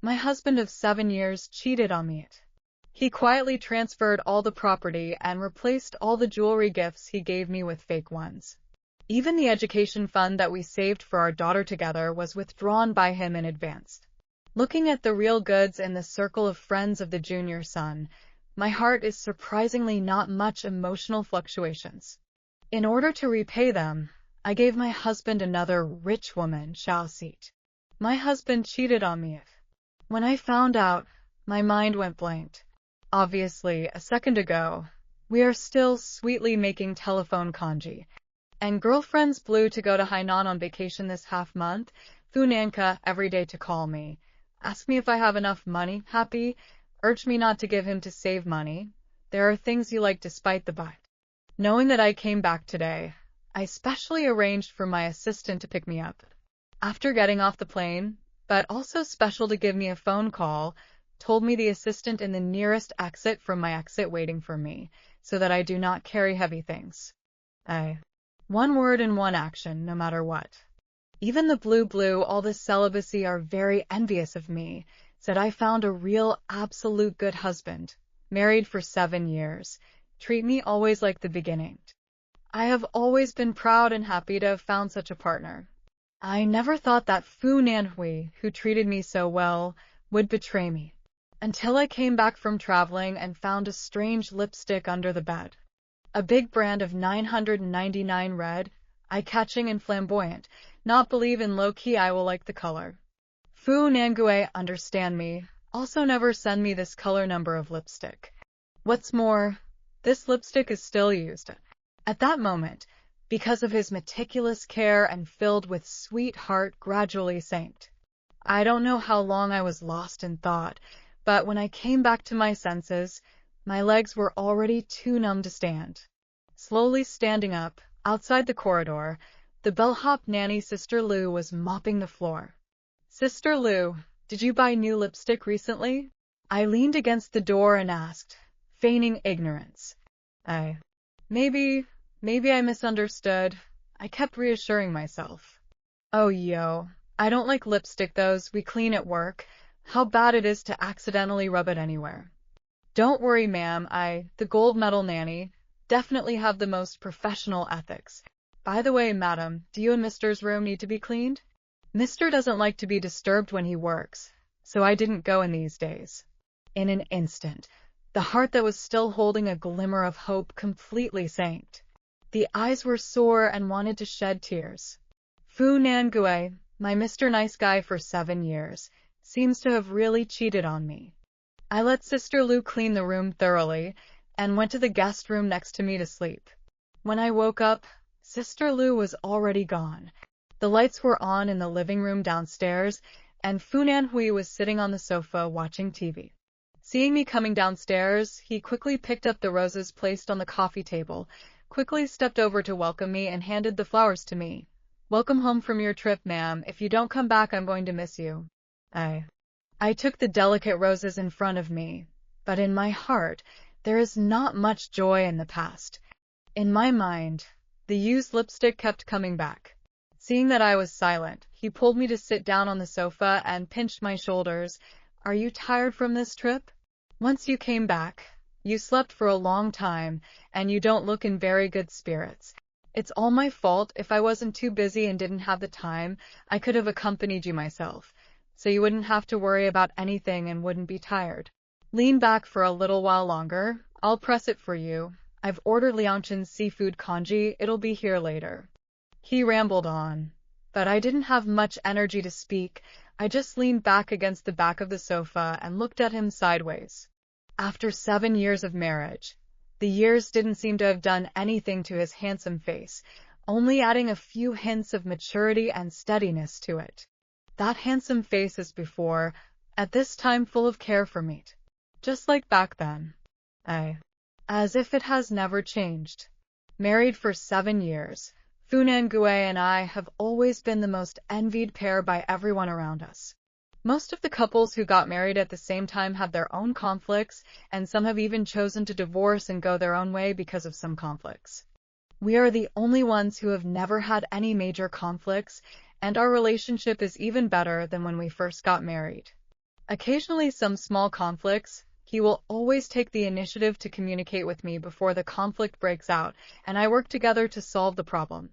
My husband of 7 years cheated on me. He quietly transferred all the property and replaced all the jewelry gifts he gave me with fake ones. Even the education fund that we saved for our daughter together was withdrawn by him in advance. Looking at the real goods in the circle of friends of the junior son, my heart is surprisingly not much emotional fluctuations. In order to repay them, I gave my husband another rich woman, Xiao Xit. My husband cheated on me. When I found out, my mind went blank. Obviously, a second ago, we are still sweetly making telephone kanji. And girlfriends blew to go to Hainan on vacation this half month, Funanka every day to call me, ask me if I have enough money, happy, urge me not to give him to save money. There are things you like despite the but. Knowing that I came back today, I specially arranged for my assistant to pick me up. After getting off the plane, but also special to give me a phone call, told me the assistant in the nearest exit from my exit waiting for me, so that I do not carry heavy things. One word and one action, no matter what. Even the blue, all the celibacy are very envious of me, said I found a real, absolute good husband, married for 7 years, treat me always like the beginning. I have always been proud and happy to have found such a partner. I never thought that Fu Nanhui, who treated me so well, would betray me. Until I came back from traveling and found a strange lipstick under the bed. A big brand of 999 red, eye-catching and flamboyant, not believe in low-key I will like the color. Fu Nangue, understand me, also never send me this color number of lipstick. What's more, this lipstick is still used. At that moment, because of his meticulous care and filled with sweet heart gradually sank. I don't know how long I was lost in thought, but when I came back to my senses, my legs were already too numb to stand. Slowly standing up, outside the corridor, the bellhop nanny Sister Lu was mopping the floor. Sister Lu, did you buy new lipstick recently? I leaned against the door and asked, feigning ignorance. Maybe I misunderstood. I kept reassuring myself. Oh yo, I don't like lipstick those we clean at work. How bad it is to accidentally rub it anywhere. Don't worry, ma'am, the gold medal nanny, definitely have the most professional ethics. By the way, madam, do you and Mr.'s room need to be cleaned? Mr. doesn't like to be disturbed when he works, so I didn't go in these days. In an instant, the heart that was still holding a glimmer of hope completely sank. The eyes were sore and wanted to shed tears. Fu Nangue, my Mr. Nice Guy for 7 years, seems to have really cheated on me. I let Sister Lu clean the room thoroughly and went to the guest room next to me to sleep. When I woke up, Sister Lu was already gone. The lights were on in the living room downstairs, and Fu Nanhui was sitting on the sofa watching TV. Seeing me coming downstairs, he quickly picked up the roses placed on the coffee table, quickly stepped over to welcome me and handed the flowers to me. Welcome home from your trip, ma'am. If you don't come back, I'm going to miss you. I took the delicate roses in front of me, but in my heart, there is not much joy in the past. In my mind, the used lipstick kept coming back. Seeing that I was silent, he pulled me to sit down on the sofa and pinched my shoulders. Are you tired from this trip? Once you came back, you slept for a long time, and you don't look in very good spirits. It's all my fault. If I wasn't too busy and didn't have the time, I could have accompanied you myself, so you wouldn't have to worry about anything and wouldn't be tired. Lean back for a little while longer. I'll press it for you. I've ordered Liaochun's seafood congee. It'll be here later. He rambled on, but I didn't have much energy to speak. I just leaned back against the back of the sofa and looked at him sideways. After 7 years of marriage, the years didn't seem to have done anything to his handsome face, only adding a few hints of maturity and steadiness to it. That handsome face as before, at this time full of care for me. Just like back then. As if it has never changed. Married for 7 years, Fu Nangue and I have always been the most envied pair by everyone around us. Most of the couples who got married at the same time have their own conflicts, and some have even chosen to divorce and go their own way because of some conflicts. We are the only ones who have never had any major conflicts, and our relationship is even better than when we first got married. Occasionally some small conflicts, he will always take the initiative to communicate with me before the conflict breaks out, and I work together to solve the problem.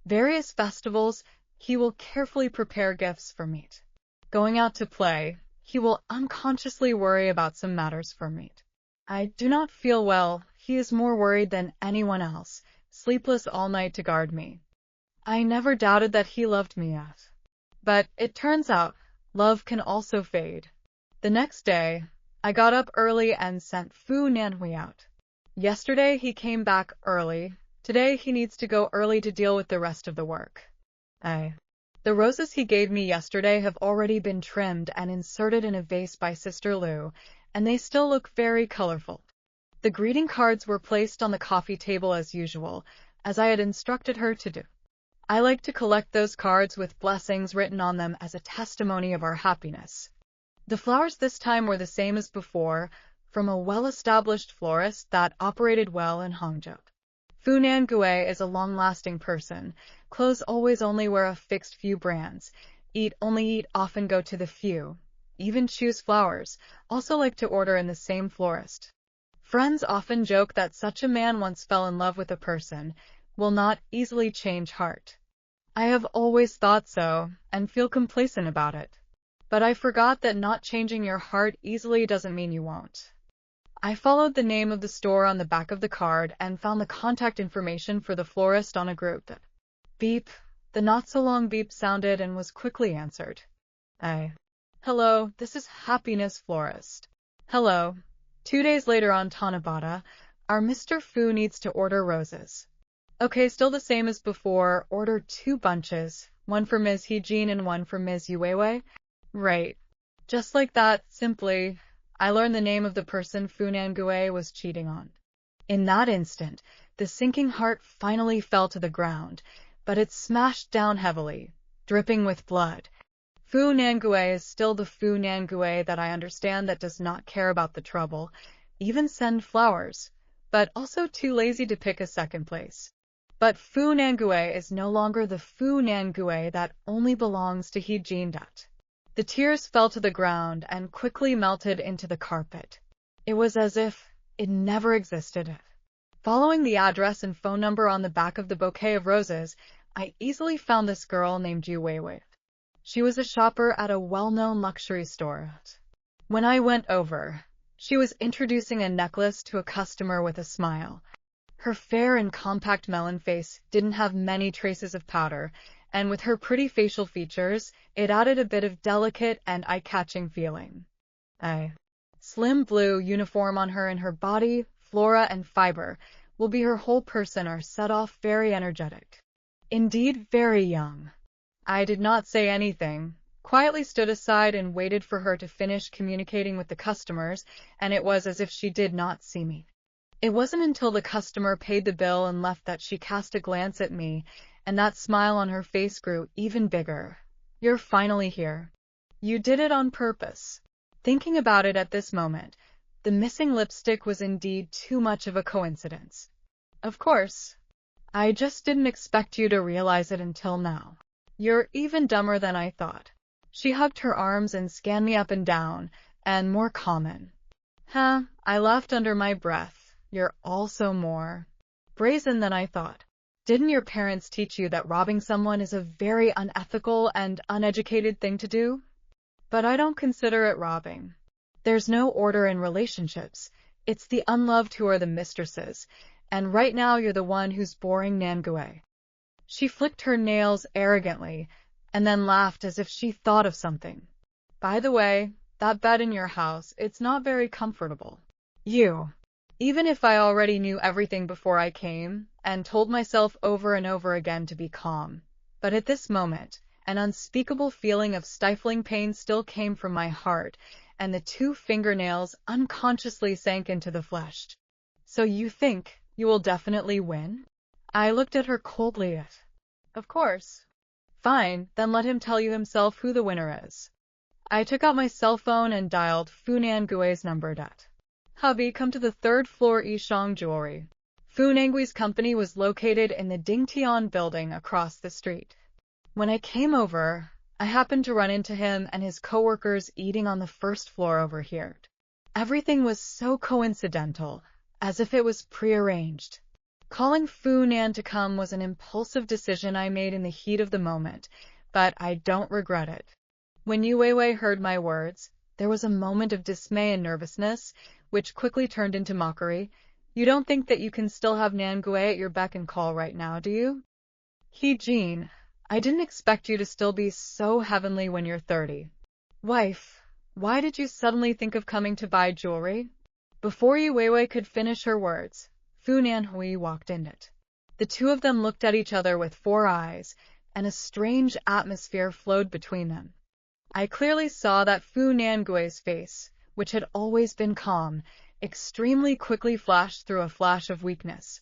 Various festivals, he will carefully prepare gifts for me. Going out to play, he will unconsciously worry about some matters for me. I do not feel well, he is more worried than anyone else, sleepless all night to guard me. I never doubted that he loved me yet. But it turns out, love can also fade. The next day, I got up early and sent Fu Nanhui out. Yesterday he came back early. Today he needs to go early to deal with the rest of the work. The roses he gave me yesterday have already been trimmed and inserted in a vase by Sister Lu, and they still look very colorful. The greeting cards were placed on the coffee table as usual, as I had instructed her to do. I like to collect those cards with blessings written on them as a testimony of our happiness. The flowers this time were the same as before, from a well-established florist that operated well in Hangzhou. Fu Nangui is a long-lasting person. Clothes always only wear a fixed few brands. Only eat, often go to the few. Even choose flowers, also like to order in the same florist. Friends often joke that such a man once fell in love with a person, will not easily change heart. I have always thought so, and feel complacent about it. But I forgot that not changing your heart easily doesn't mean you won't. I followed the name of the store on the back of the card and found the contact information for the florist on a group. Beep. The not-so-long beep sounded and was quickly answered. Hello, this is Happiness Florist. Hello. 2 days later on Tanabata, our Mr. Fu needs to order roses. Okay, still the same as before. Order 2 bunches, one for Ms. He-jin and one for Ms. Yuewei. Right. Just like that, simply, I learned the name of the person Fu Nangui was cheating on. In that instant, the sinking heart finally fell to the ground, but it smashed down heavily, dripping with blood. Fu Nangui is still the Fu Nangui that I understand, that does not care about the trouble, even send flowers, but also too lazy to pick a second place. But Fu Nangui is no longer the Fu Nangui that only belongs to He-jin. The tears fell to the ground and quickly melted into the carpet. It was as if it never existed. Following the address and phone number on the back of the bouquet of roses, I easily found this girl named Yu Weiwei. She was a shopper at a well-known luxury store. When I went over, she was introducing a necklace to a customer with a smile. Her fair and compact melon face didn't have many traces of powder, and with her pretty facial features, it added a bit of delicate and eye-catching feeling. A slim blue uniform on her, and her body, flora and fiber, will be her whole person, are set off very energetic. Indeed, very young. I did not say anything, quietly stood aside and waited for her to finish communicating with the customers, and it was as if she did not see me. It wasn't until the customer paid the bill and left that she cast a glance at me, and that smile on her face grew even bigger. You're finally here. You did it on purpose. Thinking about it at this moment, the missing lipstick was indeed too much of a coincidence. Of course. I just didn't expect you to realize it until now. You're even dumber than I thought. She hugged her arms and scanned me up and down, and more common. I laughed under my breath. You're also more brazen than I thought. Didn't your parents teach you that robbing someone is a very unethical and uneducated thing to do? But I don't consider it robbing. There's no order in relationships. It's the unloved who are the mistresses, and right now you're the one who's boring Nangui. She flicked her nails arrogantly, and then laughed as if she thought of something. By the way, that bed in your house, it's not very comfortable. Even if I already knew everything before I came, and told myself over and over again to be calm, but at this moment, an unspeakable feeling of stifling pain still came from my heart, and the 2 fingernails unconsciously sank into the flesh. So you think you will definitely win? I looked at her coldly. Of course. Fine, then let him tell you himself who the winner is. I took out my cell phone and dialed Fu Nangui's number. Hubby, come to the 3rd floor Yishang Jewelry. Fu Nangui's company was located in the Dingtian building across the street. When I came over, I happened to run into him and his coworkers eating on the first floor over here. Everything was so coincidental, as if it was prearranged. Calling Fu Nan to come was an impulsive decision I made in the heat of the moment, but I don't regret it. When Yu Weiwei heard my words, there was a moment of dismay and nervousness, which quickly turned into mockery. You don't think that you can still have Nan Gui at your beck and call right now, do you? Jean, I didn't expect you to still be so heavenly when you're 30. Wife, why did you suddenly think of coming to buy jewelry? Before Yu Weiwei could finish her words, Fu Nanhui walked in it. The two of them looked at each other with 4 eyes, and a strange atmosphere flowed between them. I clearly saw that Fu Nangui's face, which had always been calm, extremely quickly flashed through a flash of weakness.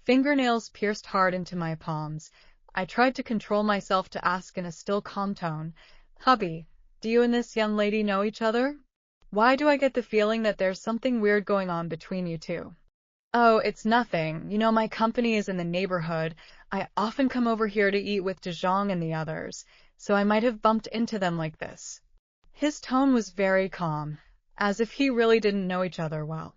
Fingernails pierced hard into my palms. I tried to control myself to ask in a still calm tone, Hubby, do you and this young lady know each other? Why do I get the feeling that there's something weird going on between you two? Oh, it's nothing. You know, my company is in the neighborhood. I often come over here to eat with DeZhong and the others, so I might have bumped into them like this. His tone was very calm, as if he really didn't know each other well.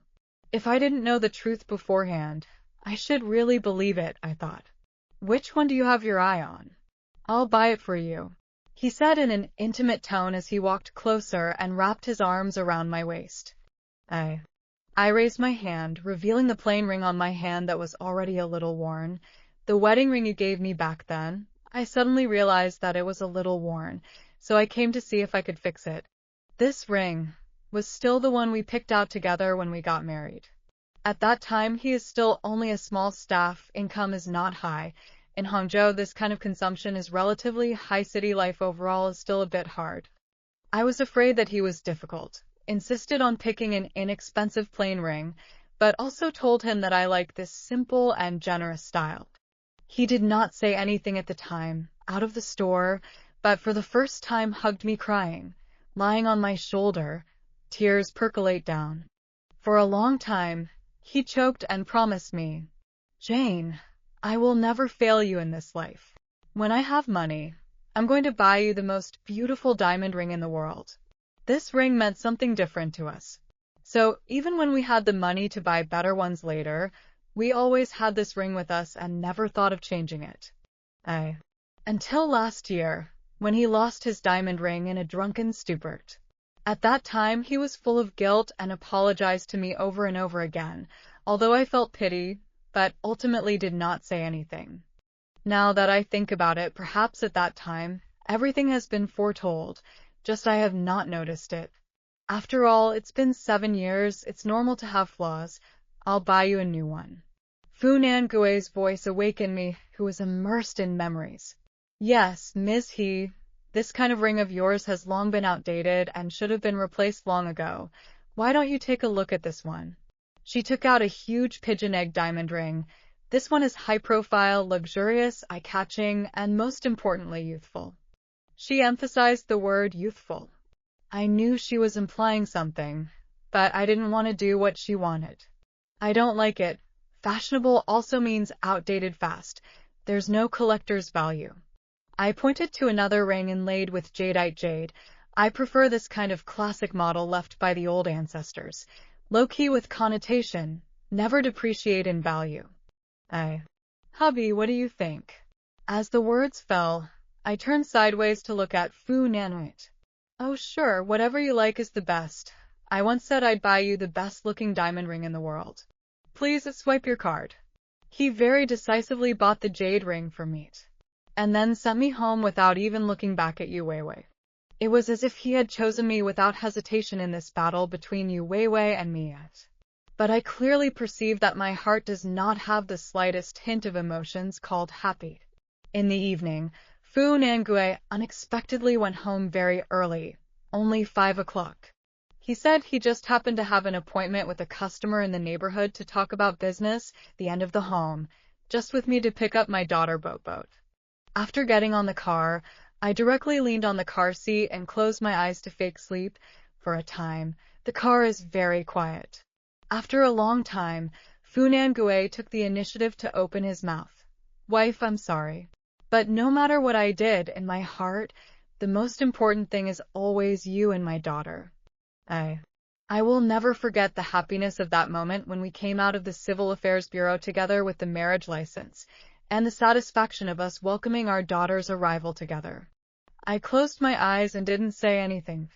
If I didn't know the truth beforehand, I should really believe it, I thought. Which one do you have your eye on? I'll buy it for you, he said in an intimate tone as he walked closer and wrapped his arms around my waist. I raised my hand, revealing the plain ring on my hand that was already a little worn. The wedding ring you gave me back then. I suddenly realized that it was a little worn, so I came to see if I could fix it. This ring was still the one we picked out together when we got married. At that time, he is still only a small staff, income is not high. In Hangzhou, this kind of consumption is relatively high. City life overall is still a bit hard. I was afraid that he was difficult, insisted on picking an inexpensive plain ring, but also told him that I like this simple and generous style. He did not say anything at the time, out of the store, but for the first time hugged me crying, lying on my shoulder, tears percolate down. For a long time, he choked and promised me, Jane, I will never fail you in this life. When I have money, I'm going to buy you the most beautiful diamond ring in the world. This ring meant something different to us. So even when we had the money to buy better ones later, we always had this ring with us and never thought of changing it. Until last year, when he lost his diamond ring in a drunken stupor. At that time, he was full of guilt and apologized to me over and over again, although I felt pity, but ultimately did not say anything. Now that I think about it, perhaps at that time, everything has been foretold, just I have not noticed it. After all, it's been 7 years, it's normal to have flaws. I'll buy you a new one. Fu Nangui's voice awakened me, who was immersed in memories. Yes, Ms. He, this kind of ring of yours has long been outdated and should have been replaced long ago. Why don't you take a look at this one? She took out a huge pigeon egg diamond ring. This one is high-profile, luxurious, eye-catching, and most importantly, youthful. She emphasized the word youthful. I knew she was implying something, but I didn't want to do what she wanted. I don't like it. Fashionable also means outdated fast. There's no collector's value. I pointed to another ring inlaid with jadeite jade. I prefer this kind of classic model left by the old ancestors. Low-key with connotation, never depreciate in value. Hubby, what do you think? As the words fell, I turned sideways to look at Fu Nanhuit. Oh sure, whatever you like is the best. I once said I'd buy you the best-looking diamond ring in the world. Please swipe your card. He very decisively bought the jade ring for me, and then sent me home without even looking back at Yu Weiwei. It was as if he had chosen me without hesitation in this battle between Yu Weiwei and me. But I clearly perceived that my heart does not have the slightest hint of emotions called happy. In the evening, Fu Nangui unexpectedly went home very early, only 5 o'clock. He said he just happened to have an appointment with a customer in the neighborhood to talk about business, the end of the home, just with me to pick up my daughter Boat. After getting on the car, I directly leaned on the car seat and closed my eyes to fake sleep. For a time, the car is very quiet. After a long time, Fu Nangui took the initiative to open his mouth. Wife, I'm sorry. But no matter what I did, in my heart, The most important thing is always you and my daughter. I I will never forget the happiness of that moment when we came out of the Civil Affairs Bureau together with the marriage license, and the satisfaction of us welcoming our daughter's arrival together. I closed my eyes and didn't say anything.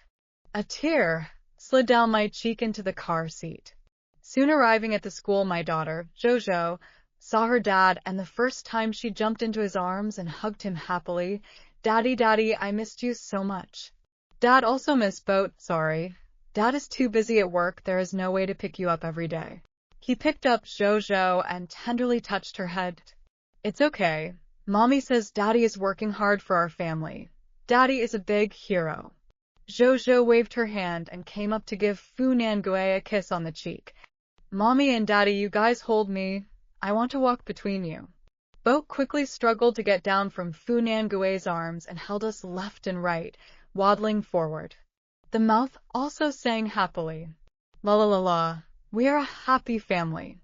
A tear slid down my cheek into the car seat. Soon arriving at the school, my daughter, Jojo, saw her dad, and the first time she jumped into his arms and hugged him happily. "Daddy, Daddy, I missed you so much." Dad also missed Boat, sorry. Dad is too busy at work, there is no way to pick you up every day. He picked up Jojo and tenderly touched her head. "It's okay. Mommy says Daddy is working hard for our family. Daddy is a big hero." Jojo waved her hand and came up to give Fu Nangui a kiss on the cheek. "Mommy and Daddy, you guys hold me. I want to walk between you." Boat quickly struggled to get down from Fu Nangui's arms and held us left and right, waddling forward. The mouth also sang happily. "La la la la, we are a happy family."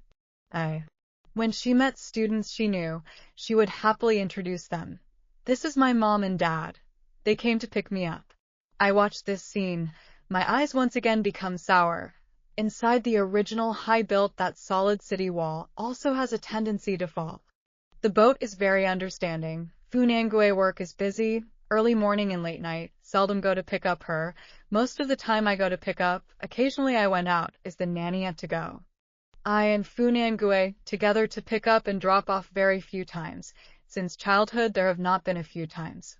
When she met students she knew, she would happily introduce them. "This is my mom and dad. They came to pick me up." I watched this scene, my eyes once again become sour. Inside the original high-built, that solid city wall also has a tendency to fall. The Boat is very understanding. Fu Nangui work is busy, early morning and late night, seldom go to pick up her. Most of the time I go to pick up, occasionally I went out, is the nanny yet to go. I and Fu Nangui together to pick up and drop off very few times. Since childhood there have not been a few times.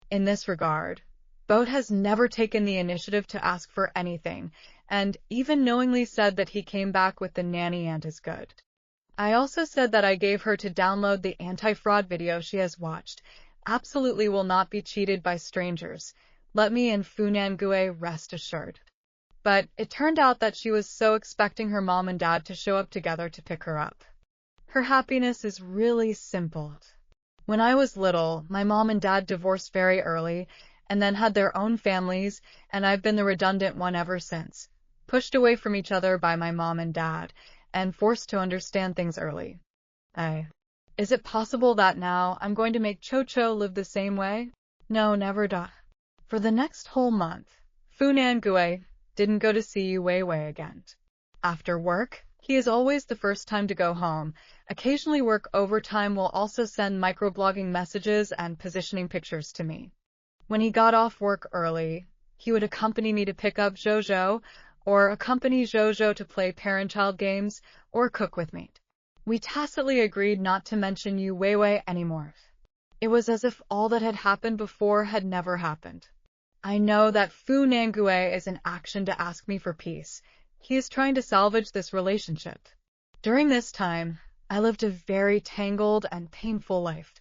In this regard, Boat has never taken the initiative to ask for anything, and even knowingly said that he came back with the nanny and is good. I also said that I gave her to download the anti-fraud video she has watched. Absolutely will not be cheated by strangers. Let me and Fu Nangui rest assured. But it turned out that she was so expecting her mom and dad to show up together to pick her up. Her happiness is really simple. When I was little, my mom and dad divorced very early, and then had their own families, and I've been the redundant one ever since, pushed away from each other by my mom and dad, and forced to understand things early. Is it possible that now I'm going to make Chocho live the same way? No, never da. For the next whole month, Fu Nangui didn't go to see Yu Weiwei again. After work, he is always the first time to go home. Occasionally work overtime will also send microblogging messages and positioning pictures to me. When he got off work early, he would accompany me to pick up Jojo, or accompany Jojo to play parent-child games, or cook with me. We tacitly agreed not to mention Yu Weiwei anymore. It was as if all that had happened before had never happened. I know that Fu Nangui is in action to ask me for peace. He is trying to salvage this relationship. During this time, I lived a very tangled and painful life.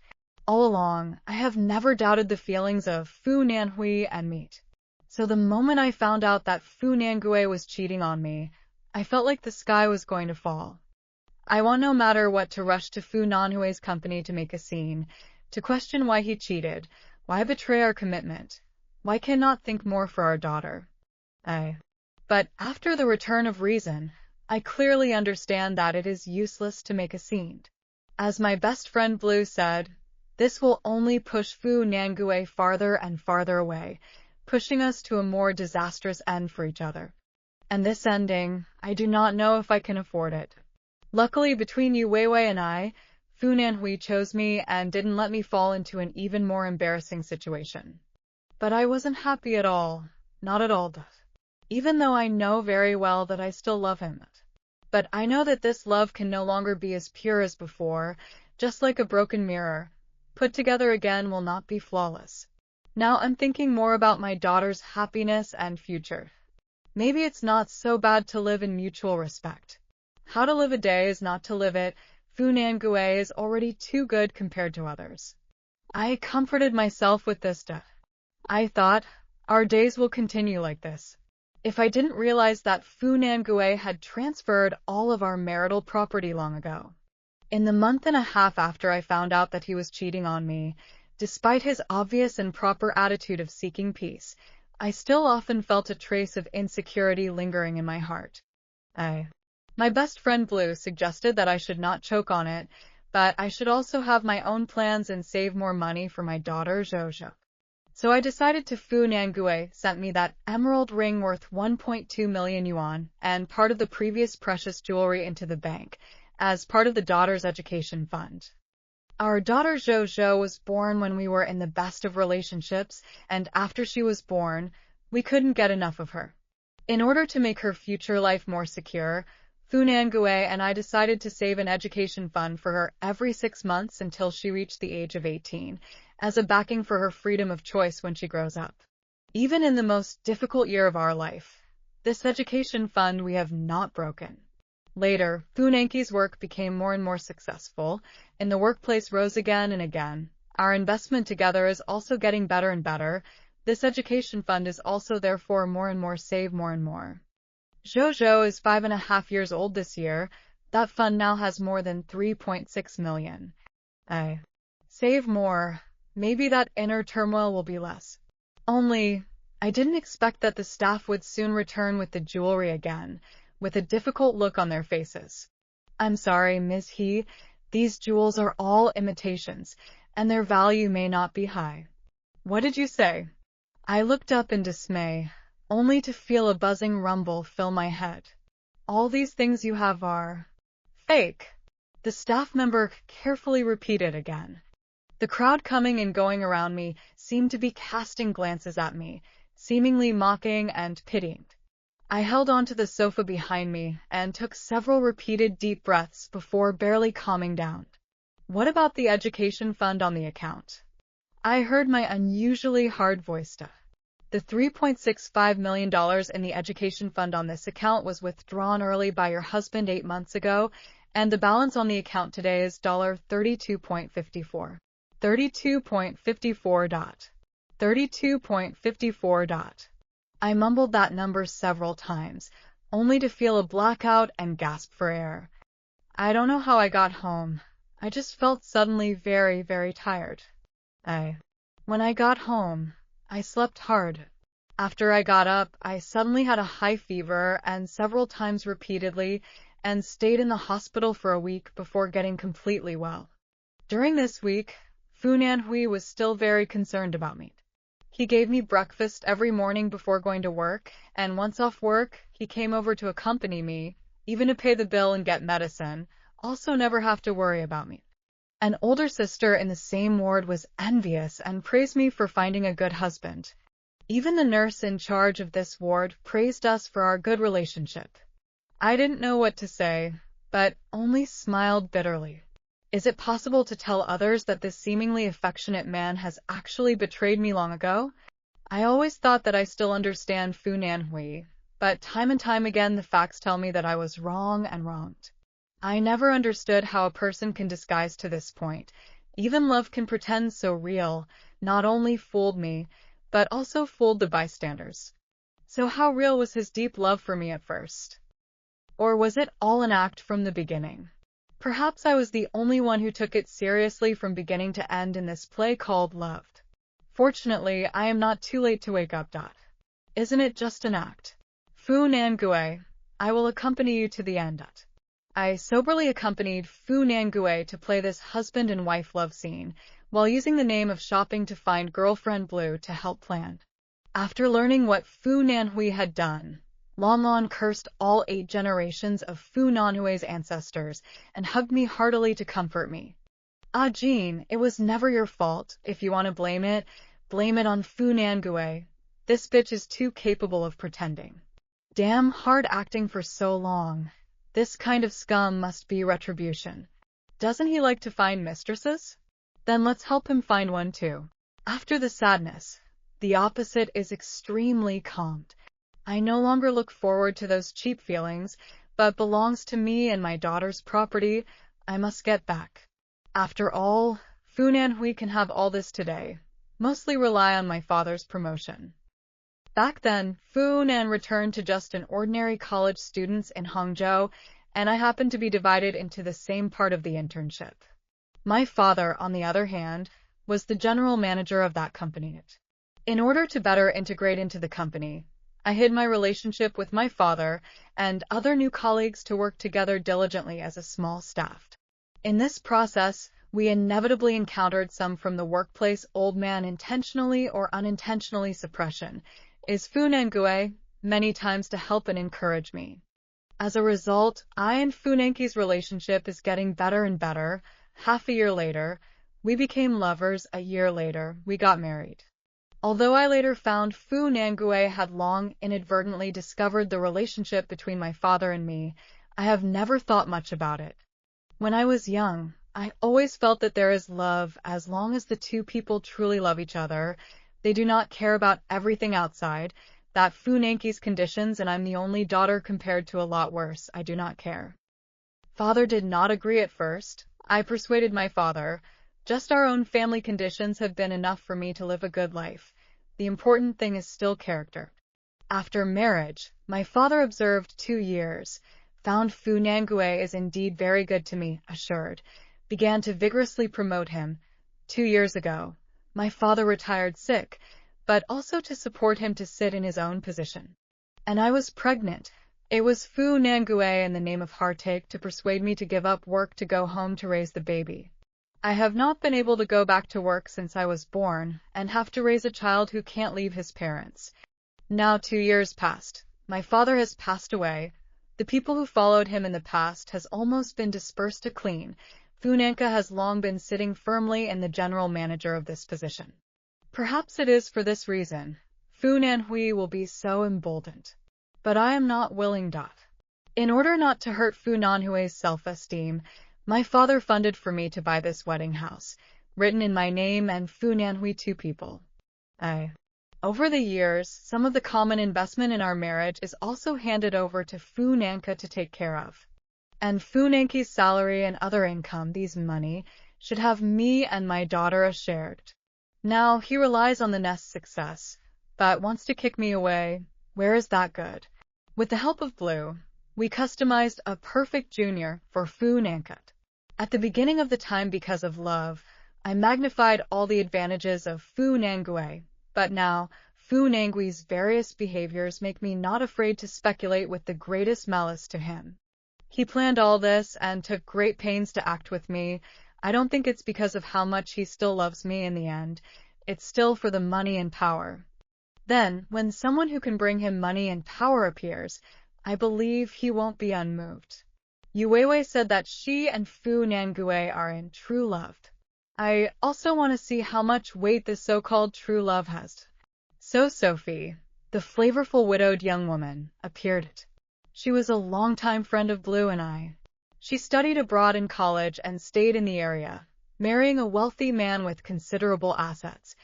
All along, I have never doubted the feelings of Fu Nanhui and me. So the moment I found out that Fu Nangui was cheating on me, I felt like the sky was going to fall. I want no matter what to rush to Fu Nanhui's company to make a scene, to question why he cheated, why betray our commitment, why cannot think more for our daughter. But after the return of reason, I clearly understand that it is useless to make a scene. As my best friend Blue said, this will only push Fu Nangui farther and farther away, pushing us to a more disastrous end for each other. And this ending, I do not know if I can afford it. Luckily, between Yu Weiwei and I, Fu Nanhui chose me and didn't let me fall into an even more embarrassing situation. But I wasn't happy at all, not at all. Even though I know very well that I still love him. But I know that this love can no longer be as pure as before, just like a broken mirror. Put together again will not be flawless. Now I'm thinking more about my daughter's happiness and future. Maybe it's not so bad to live in mutual respect. How to live a day is not to live it. Fu Nangui is already too good compared to others. I comforted myself with this stuff. I thought, our days will continue like this. If I didn't realize that Fu Nangui had transferred all of our marital property long ago. In the month and a half after I found out that he was cheating on me, despite his obvious and proper attitude of seeking peace, I still often felt a trace of insecurity lingering in my heart. My best friend Blue suggested that I should not choke on it, but I should also have my own plans and save more money for my daughter Jojo. So I decided to Fu Nangui sent me that emerald ring worth 1.2 million yuan and part of the previous precious jewelry into the bank as part of the daughter's education fund. Our daughter Zhou was born when we were in the best of relationships, and after she was born, we couldn't get enough of her. In order to make her future life more secure, Fu Nangui and I decided to save an education fund for her every 6 months until she reached the age of 18, as a backing for her freedom of choice when she grows up. Even in the most difficult year of our life, this education fund we have not broken. Later, Fu Nanki's work became more and more successful, and the workplace rose again and again. Our investment together is also getting better and better. This education fund is also therefore more and more save more and more. Zhou is 5.5 years old this year. That fund now has more than 3.6 million. I save more. Maybe that inner turmoil will be less. Only, I didn't expect that the staff would soon return with the jewelry again, with a difficult look on their faces. I'm sorry, Ms. He, these jewels are all imitations, and their value may not be high. What did you say? I looked up in dismay, only to feel a buzzing rumble fill my head. All these things you have are fake. The staff member carefully repeated again. The crowd coming and going around me seemed to be casting glances at me, seemingly mocking and pitying. I held onto the sofa behind me and took several repeated deep breaths before barely calming down. What about the education fund on the account? I heard my unusually hard voice. The $3.65 million in the education fund on this account was withdrawn early by your husband 8 months ago, and the balance on the account today is $32.54. 32.54. 32.54. I mumbled that number several times, only to feel a blackout and gasp for air. I don't know how I got home. I just felt suddenly very, very tired. When I got home, I slept hard. After I got up, I suddenly had a high fever and several times repeatedly, and stayed in the hospital for a week before getting completely well. During this week, Fu Nanhui was still very concerned about me. He gave me breakfast every morning before going to work, and once off work, he came over to accompany me, even to pay the bill and get medicine, also never have to worry about me. An older sister in the same ward was envious and praised me for finding a good husband. Even the nurse in charge of this ward praised us for our good relationship. I didn't know what to say, but only smiled bitterly. Is it possible to tell others that this seemingly affectionate man has actually betrayed me long ago? I always thought that I still understand Fu Nanhui, but time and time again the facts tell me that I was wrong and wronged. I never understood how a person can disguise to this point. Even love can pretend so real, not only fooled me, but also fooled the bystanders. So how real was his deep love for me at first? Or was it all an act from the beginning? Perhaps I was the only one who took it seriously from beginning to end in this play called Loved. Fortunately, I am not too late to wake up. Isn't it just an act? Fu Nangui, I will accompany you to the end. I soberly accompanied Fu Nangui to play this husband and wife love scene, while using the name of shopping to find girlfriend Blue to help plan. After learning what Fu Nanhui had done, Lan cursed all 8 generations of Fu Nanhui's ancestors and hugged me heartily to comfort me. Ah, Jean, it was never your fault. If you want to blame it on Fu Nangui. This bitch is too capable of pretending. Damn hard acting for so long. This kind of scum must be retribution. Doesn't he like to find mistresses? Then let's help him find one too. After the sadness, the opposite is extremely calmed. I no longer look forward to those cheap feelings, but belongs to me and my daughter's property. I must get back. After all, Fu Nanhui can have all this today. Mostly rely on my father's promotion. Back then, Fu Nan returned to just an ordinary college students in Hangzhou, and I happened to be divided into the same part of the internship. My father, on the other hand, was the general manager of that company. In order to better integrate into the company, I hid my relationship with my father and other new colleagues to work together diligently as a small staff. In this process, we inevitably encountered some from the workplace old man intentionally or unintentionally suppression, is Fu Nangue, many times to help and encourage me. As a result, I and Fu Nangui's relationship is getting better and better. Half a year later, we became lovers. A year later, we got married. Although I later found Fu Nangue had long inadvertently discovered the relationship between my father and me, I have never thought much about it. When I was young, I always felt that there is love as long as the two people truly love each other. They do not care about everything outside. That Fu Nangui's conditions and I'm the only daughter compared to a lot worse. I do not care. Father did not agree at first. I persuaded my father. Just our own family conditions have been enough for me to live a good life. The important thing is still character. After marriage, my father observed 2 years, found Fu Nangue is indeed very good to me, assured, began to vigorously promote him. 2 years ago, my father retired sick, but also to support him to sit in his own position. And I was pregnant. It was Fu Nangue in the name of heartache to persuade me to give up work to go home to raise the baby. I have not been able to go back to work since I was born, and have to raise a child who can't leave his parents. Now 2 years passed. My father has passed away. The people who followed him in the past has almost been dispersed to clean. Fu Nangue has long been sitting firmly in the general manager of this position. Perhaps it is for this reason Fu Nangue will be so emboldened. But I am not willing. In order not to hurt Fu Nanhue's self-esteem, my father funded for me to buy this wedding house, written in my name and Fu Nanhui, two people. Over the years, some of the common investment in our marriage is also handed over to Fu Nangue to take care of. And Fu Nangui's salary and other income, these money, should have me and my daughter shared. Now, he relies on the nest's success, but wants to kick me away. Where is that good? With the help of Blue, we customized a perfect junior for Fu Nangue. At the beginning of the time, because of love, I magnified all the advantages of Fu Nangue, but now Fu Nangui's various behaviors make me not afraid to speculate with the greatest malice to him. He planned all this and took great pains to act with me. I don't think it's because of how much he still loves me in the end. It's still for the money and power. Then, when someone who can bring him money and power appears, I believe he won't be unmoved. Yu Weiwei said that she and Fu Nangue are in true love. I also want to see how much weight this so-called true love has. So Sophie, the flavorful widowed young woman, appeared. She was a longtime friend of Blue and I. She studied abroad in college and stayed in the area, marrying a wealthy man with considerable assets.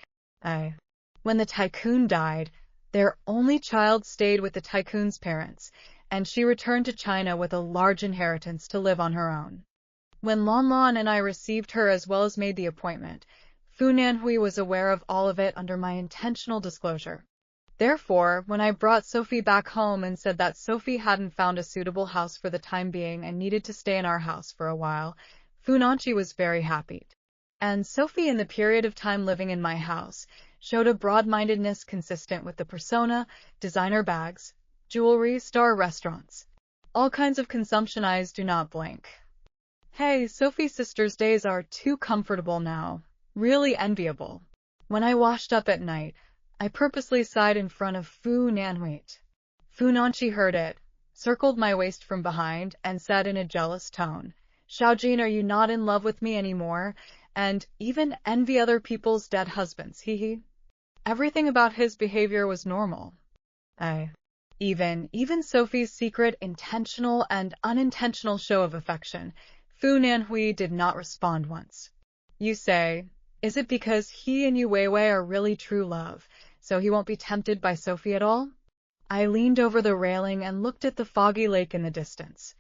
When the tycoon died, their only child stayed with the tycoon's parents, and she returned to China with a large inheritance to live on her own. When Lan Lan and I received her as well as made the appointment, Fu Nanhui was aware of all of it under my intentional disclosure. Therefore, when I brought Sophie back home and said that Sophie hadn't found a suitable house for the time being and needed to stay in our house for a while, Fu Nanhui was very happy. And Sophie, in the period of time living in my house, showed a broad-mindedness consistent with the persona, designer bags, jewelry, star restaurants. All kinds of consumption. Eyes do not blink. Hey, Sophie's sister's days are too comfortable now. Really enviable. When I washed up at night, I purposely sighed in front of Fu Nanhui. Fu Nanhui heard it, circled my waist from behind, and said in a jealous tone, "Xiaojin, are you not in love with me anymore? And even envy other people's dead husbands, hee." Everything about his behavior was normal. Even Sophie's secret, intentional and unintentional show of affection, Fu Nanhui did not respond once. You say, is it because he and Yu Weiwei are really true love, so he won't be tempted by Sophie at all? I leaned over the railing and looked at the foggy lake in the distance.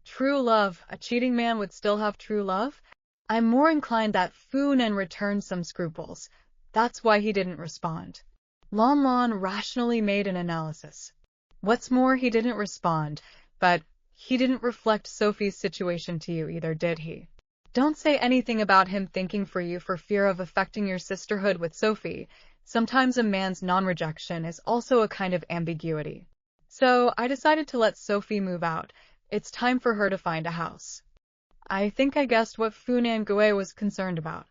True love, a cheating man would still have true love? I'm more inclined that Fu Nan returned some scruples. That's why he didn't respond. Lan Lan rationally made an analysis. What's more, he didn't respond, but he didn't reflect Sophie's situation to you either, did he? Don't say anything about him thinking for you for fear of affecting your sisterhood with Sophie. Sometimes a man's non-rejection is also a kind of ambiguity. So I decided to let Sophie move out. It's time for her to find a house. I think I guessed what Fu Niangue was concerned about.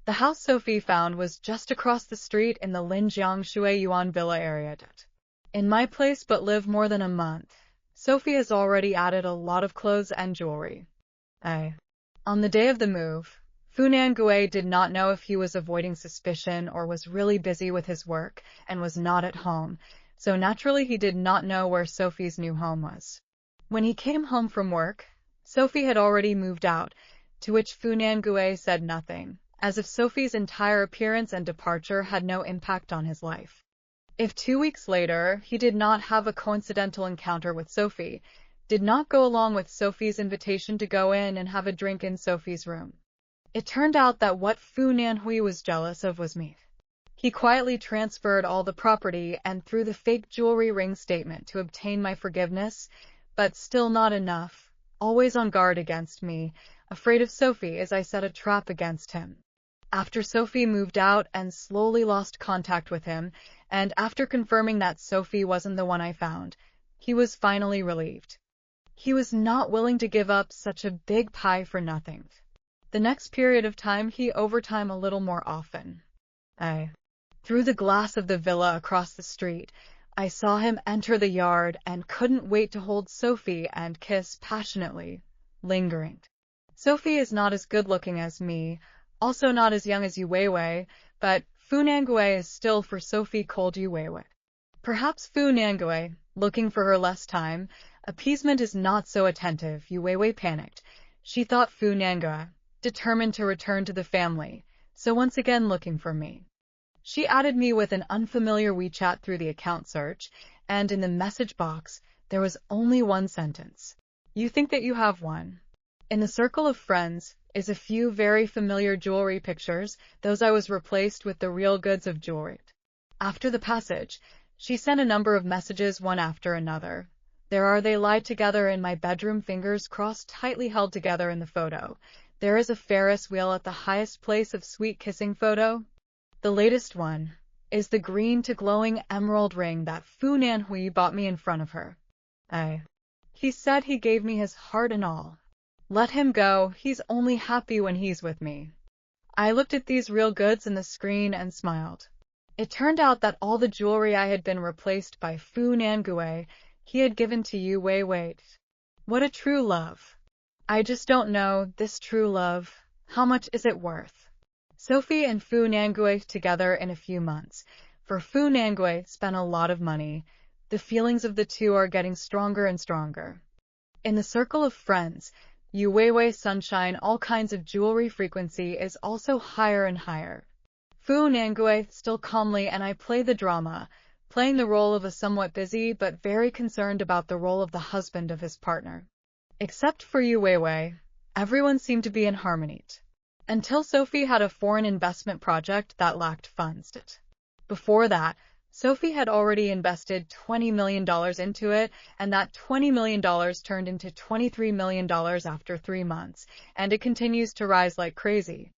The house Sophie found was just across the street in the Linjiang Shui Yuan Villa area. In my place but live more than a month, Sophie has already added a lot of clothes and jewelry. On the day of the move, Fu Niangue did not know if he was avoiding suspicion or was really busy with his work and was not at home, so naturally he did not know where Sophie's new home was. When he came home from work, Sophie had already moved out, to which Fu Niangue said nothing, as if Sophie's entire appearance and departure had no impact on his life. If 2 weeks later he did not have a coincidental encounter with Sophie, did not go along with Sophie's invitation to go in and have a drink in Sophie's room. It turned out that what Fu Nianhui was jealous of was me. He quietly transferred all the property and threw the fake jewelry ring statement to obtain my forgiveness, but still not enough, always on guard against me, afraid of Sophie as I set a trap against him. After Sophie moved out and slowly lost contact with him, and after confirming that Sophie wasn't the one I found, he was finally relieved. He was not willing to give up such a big pie for nothing. The next period of time he overtime a little more often. Through the glass of the villa across the street, I saw him enter the yard and couldn't wait to hold Sophie and kiss passionately, lingering. Sophie is not as good-looking as me, also not as young as Yu Weiwei, but Fu Niangue is still for Sophie called Yu Weiwei. Perhaps Fu Niangue, looking for her less time, appeasement is not so attentive. Yu Weiwei panicked. She thought Fu Niangue, determined to return to the family, so once again looking for me. She added me with an unfamiliar WeChat through the account search, and in the message box, there was only one sentence. You think that you have one. In the circle of friends is a few very familiar jewelry pictures, those I was replaced with the real goods of jewelry. After the passage, she sent a number of messages one after another. There are they lie together in my bedroom, fingers crossed, tightly held together in the photo. There is a Ferris wheel at the highest place of sweet kissing photo. The latest one is the green to glowing emerald ring that Fu Nianhui bought me in front of her. He said he gave me his heart and all. Let him go, he's only happy when he's with me. I looked at these real goods in the screen and smiled. It turned out that all the jewelry I had been replaced by Fu Niangue, he had given to Yu Weiwei. What a true love. I just don't know, this true love, how much is it worth? Sophie and Fu Niangue together in a few months. For Fu Niangue spent a lot of money. The feelings of the two are getting stronger and stronger. In the circle of friends, Yu Weiwei sunshine, all kinds of jewelry frequency is also higher and higher. Fu Niangue still calmly, and I play the drama, playing the role of a somewhat busy but very concerned about the role of the husband of his partner. Except for Yu Weiwei, everyone seemed to be in harmony. Until Sophie had a foreign investment project that lacked funds. Before that, Sophie had already invested $20 million into it, and that $20 million turned into $23 million after 3 months, and it continues to rise like crazy.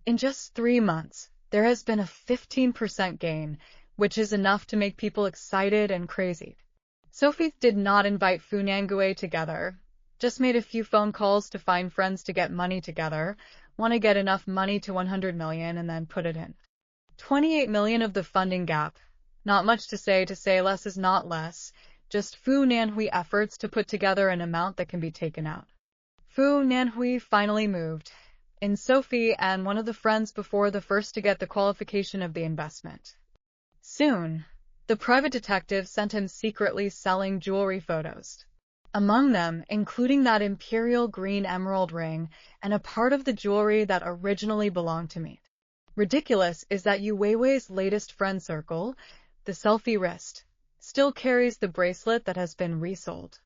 In just 3 months, there has been a 15% gain, which is enough to make people excited and crazy. Sophie did not invite Fu Niangue together, just made a few phone calls to find friends to get money together, want to get enough money to 100 million and then put it in. 28 million of the funding gap. Not much to say less is not less, just Fu Nianhui efforts to put together an amount that can be taken out. Fu Nianhui finally moved in Sophie and one of the friends before the first to get the qualification of the investment. Soon, the private detective sent him secretly selling jewelry photos. Among them, including that imperial green emerald ring and a part of the jewelry that originally belonged to me. Ridiculous is that Yu Weiwei's latest friend circle, the selfie wrist, still carries the bracelet that has been resold.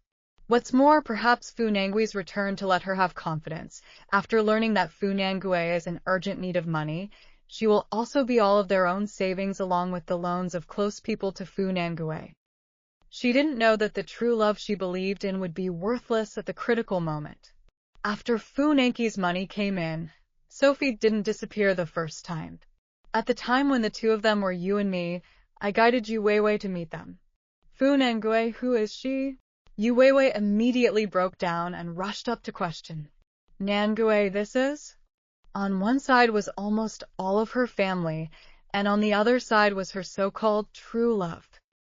What's more, perhaps Fu Niangui's return to let her have confidence. After learning that Fu Niangue is in urgent need of money, she will also be all of their own savings along with the loans of close people to Fu Niangue. She didn't know that the true love she believed in would be worthless at the critical moment. After Fu Niangui's money came in, Sophie didn't disappear the first time. At the time when the two of them were you and me, I guided Yu Weiwei to meet them. Fu Niangue, who is she? Yu Weiwei immediately broke down and rushed up to question. Nangue this is? On one side was almost all of her family, and on the other side was her so-called true love.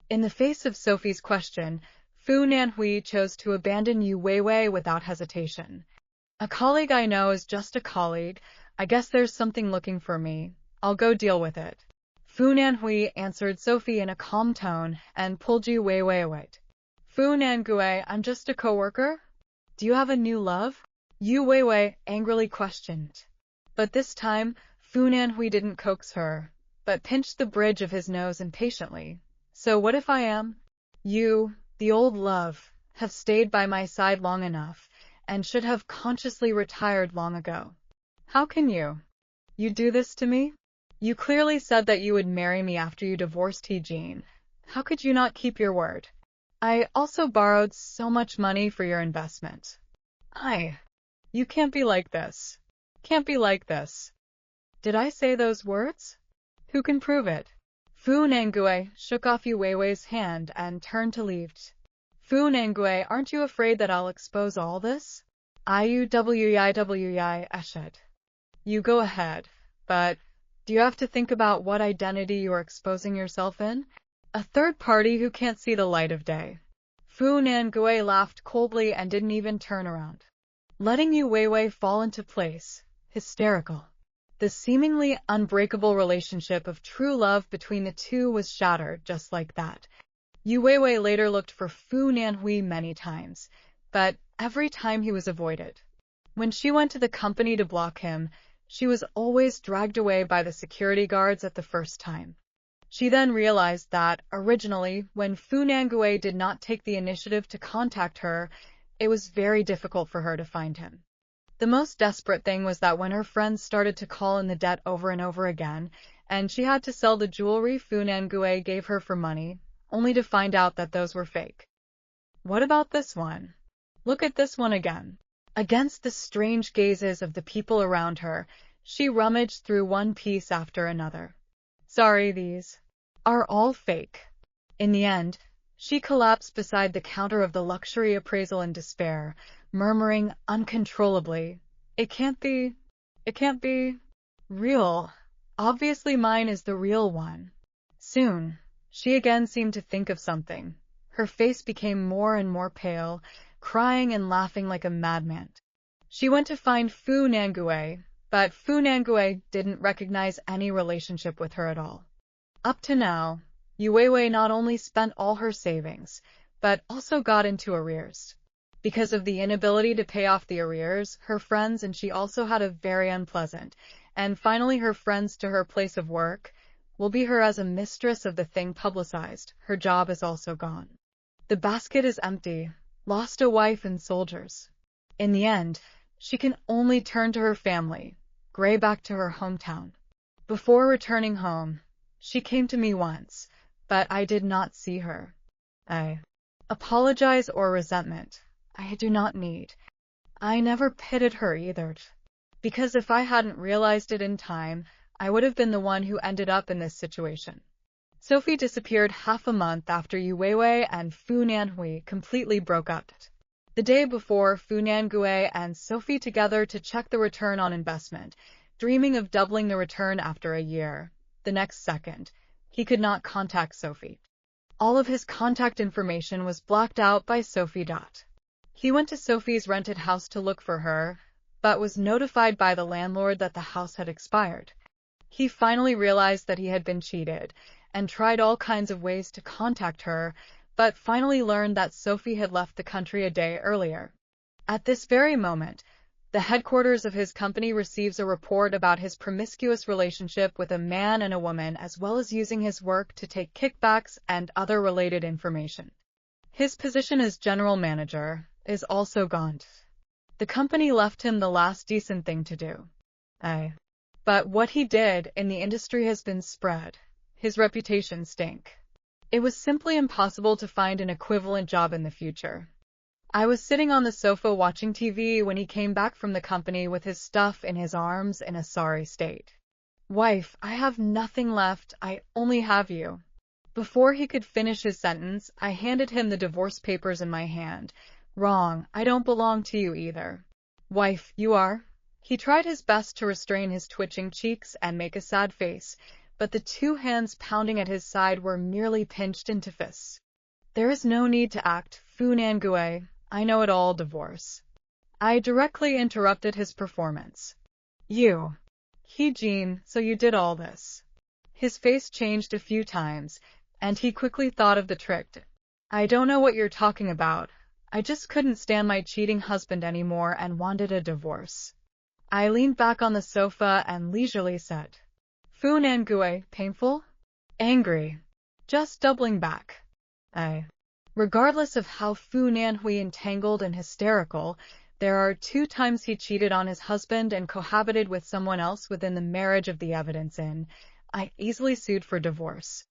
In the face of Sophie's question, Fu Nanhui chose to abandon Yu Weiwei without hesitation. A colleague I know is just a colleague. I guess there's something looking for me. I'll go deal with it. Fu Nanhui answered Sophie in a calm tone and pulled Yu Weiwei away. Fu Nangue, I'm just a coworker. Do you have a new love? Yu Weiwei angrily questioned. But this time, Fu Nanhui didn't coax her, but pinched the bridge of his nose impatiently. So what if I am? You, the old love, have stayed by my side long enough, and should have consciously retired long ago. How can you? You do this to me? You clearly said that you would marry me after you divorced He Jin. How could you not keep your word? I also borrowed so much money for your investment. You can't be like this. Can't be like this. Did I say those words? Who can prove it? Fu Nangue shook off Yu Weiwei's hand and turned to leave. Fu Nangue, aren't you afraid that I'll expose all this? Eshed. You go ahead, but do you have to think about what identity you are exposing yourself in? A third party who can't see the light of day. Fu Nangue laughed coldly and didn't even turn around, letting Yu Weiwei fall into place, hysterical. The seemingly unbreakable relationship of true love between the two was shattered just like that. Yu Weiwei later looked for Fu Nanhui many times, but every time he was avoided. When she went to the company to block him, she was always dragged away by the security guards at the first time. She then realized that, originally, when Fu Nangue did not take the initiative to contact her, it was very difficult for her to find him. The most desperate thing was that when her friends started to call in the debt over and over again, and she had to sell the jewelry Fu Nangue gave her for money, only to find out that those were fake. What about this one? Look at this one again. Against the strange gazes of the people around her, she rummaged through one piece after another. Sorry, these are all fake. In the end, she collapsed beside the counter of the luxury appraisal in despair, murmuring uncontrollably, It can't be real. Obviously mine is the real one. Soon, she again seemed to think of something. Her face became more and more pale, crying and laughing like a madman. She went to find Fu Nangue, but Fu Nangue didn't recognize any relationship with her at all. Up to now, Yu Weiwei not only spent all her savings, but also got into arrears. Because of the inability to pay off the arrears, her friends and she also had a very unpleasant, and finally her friends to her place of work, will be her as a mistress of the thing publicized. Her job is also gone. The basket is empty, lost a wife and soldiers. In the end, she can only turn to her family, gray back to her hometown. Before returning home, she came to me once, but I did not see her. I apologize or resentment. I do not need. I never pitied her either. Because if I hadn't realized it in time, I would have been the one who ended up in this situation. Sophie disappeared half a month after Yu Weiwei and Fu Nanhui completely broke up. The day before, Fu Nangue and Sophie together to check the return on investment, dreaming of doubling the return after a year. The next second, he could not contact Sophie. All of his contact information was blocked out by Sophie. He went to Sophie's rented house to look for her, but was notified by the landlord that the house had expired. He finally realized that he had been cheated, and tried all kinds of ways to contact her, but finally learned that Sophie had left the country a day earlier. At this very moment, the headquarters of his company receives a report about his promiscuous relationship with a man and a woman, as well as using his work to take kickbacks and other related information. His position as general manager is also gone. The company left him the last decent thing to do. But what he did in the industry has been spread. His reputation stank. It was simply impossible to find an equivalent job in the future. I was sitting on the sofa watching TV when he came back from the company with his stuff in his arms in a sorry state. Wife, I have nothing left, I only have you. Before he could finish his sentence, I handed him the divorce papers in my hand. Wrong, I don't belong to you either. Wife, you are? He tried his best to restrain his twitching cheeks and make a sad face, but the two hands pounding at his side were merely pinched into fists. There is no need to act, Fu Nangue. I know it all, divorce. I directly interrupted his performance. You. He-jin, so you did all this. His face changed a few times, and he quickly thought of the trick. I don't know what you're talking about. I just couldn't stand my cheating husband anymore and wanted a divorce. I leaned back on the sofa and leisurely said, Fu Nangue, painful? Angry. Just doubling back. Regardless of how Fu Nanhui entangled and hysterical, there are 2 times he cheated on his husband and cohabited with someone else within the marriage of the evidence in. I easily sued for divorce.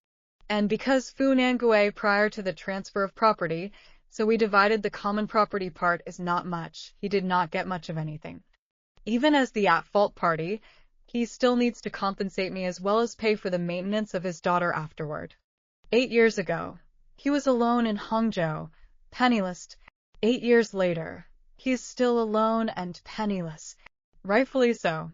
And because Fu Nangue prior to the transfer of property, so we divided the common property part is not much. He did not get much of anything. Even as the at-fault party, he still needs to compensate me as well as pay for the maintenance of his daughter afterward. 8 years ago, he was alone in Hangzhou, penniless. 8 years later, he is still alone and penniless. Rightfully so.